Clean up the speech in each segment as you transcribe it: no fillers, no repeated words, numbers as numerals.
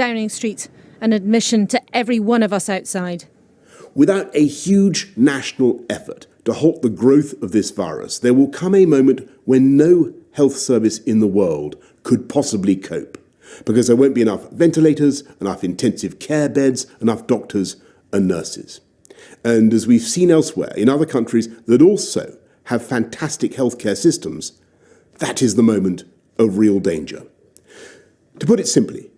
Downing Street and admission to every one of us outside. Without a huge national effort to halt the growth of this virus, there will come a moment when no health service in the world could possibly cope, because there won't be enough ventilators, enough intensive care beds, enough doctors and nurses. And as we've seen elsewhere in other countries that also have fantastic healthcare systems, that is the moment of real danger. To put it simply,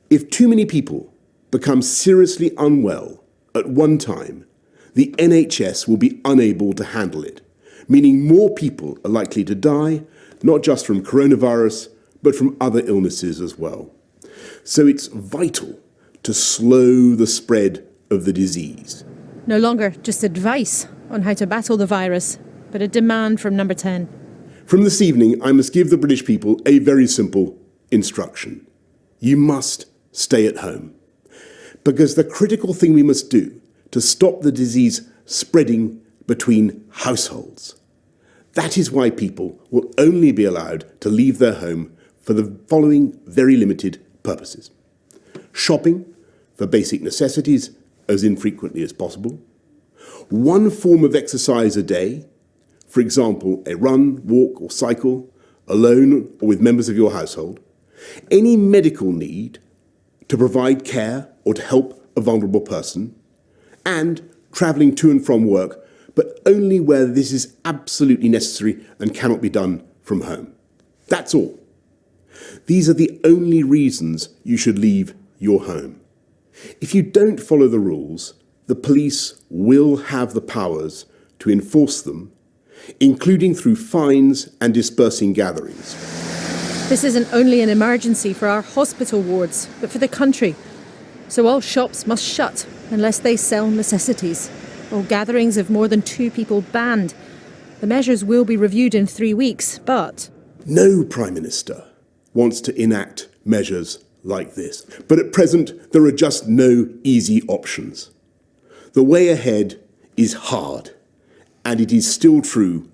if too many people become seriously unwell at one time, the NHS will be unable to handle it, meaning more people are likely to die, not just from coronavirus, but from other illnesses as well. So it's vital to slow the spread of the disease. No longer just advice on how to battle the virus, but a demand from Number 10. From this evening, I must give the British people a very simple instruction. You must stay at home. Because the critical thing we must do to stop the disease spreading between households. That is why people will only be allowed to leave their home for the following very limited purposes. Shopping for basic necessities as infrequently as possible. One form of exercise a day, for example, a run, walk or cycle, alone or with members of your household. Any medical need to provide care or to help a vulnerable person, and travelling to and from work, but only where this is absolutely necessary and cannot be done from home. That's all. These are the only reasons you should leave your home. If you don't follow the rules, the police will have the powers to enforce them, including through fines and dispersing gatherings. This isn't only an emergency for our hospital wards, but for the country. So all shops must shut unless they sell necessities. All gatherings of more than 2 people banned. The measures will be reviewed in 3 weeks, but... No Prime Minister wants to enact measures like this. But at present, there are just no easy options. The way ahead is hard, and it is still true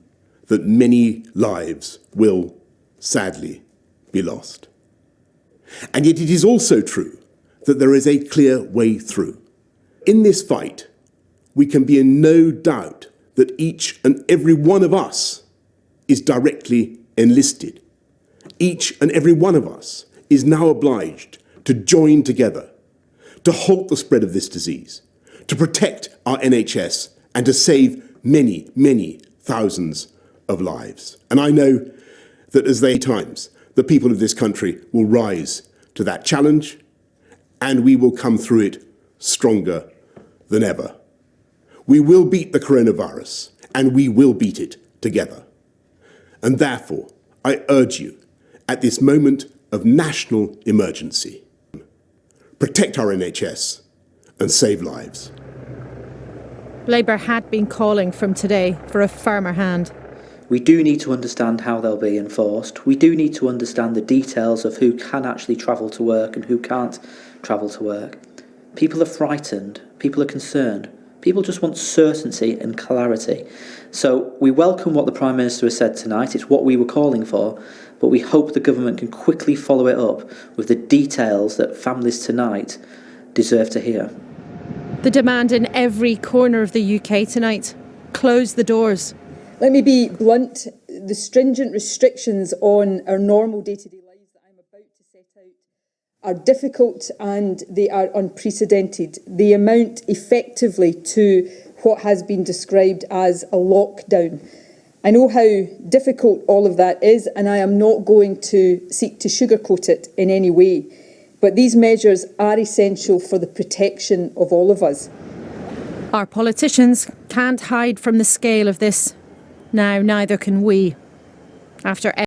that many lives will, sadly, be lost. And yet it is also true that there is a clear way through. In this fight, we can be in no doubt that each and every one of us is directly enlisted. Each and every one of us is now obliged to join together, to halt the spread of this disease, to protect our NHS and to save many, many thousands of lives. And I know that as they times, the people of this country will rise to that challenge and we will come through it stronger than ever. We will beat the coronavirus and we will beat it together. And therefore, I urge you, at this moment of national emergency, protect our NHS and save lives. Labour had been calling from today for a firmer hand. We do need to understand how they'll be enforced. We do need to understand the details of who can actually travel to work and who can't travel to work. People are frightened. People are concerned. People just want certainty and clarity. So we welcome what the Prime Minister has said tonight. It's what we were calling for. But we hope the government can quickly follow it up with the details that families tonight deserve to hear. The demand in every corner of the UK tonight: close the doors. Let me be blunt. The stringent restrictions on our normal day-to-day lives that I'm about to set out are difficult and they are unprecedented. They amount effectively to what has been described as a lockdown. I know how difficult all of that is, and I am not going to seek to sugarcoat it in any way. But these measures are essential for the protection of all of us. Our politicians can't hide from the scale of this. Now neither can we. After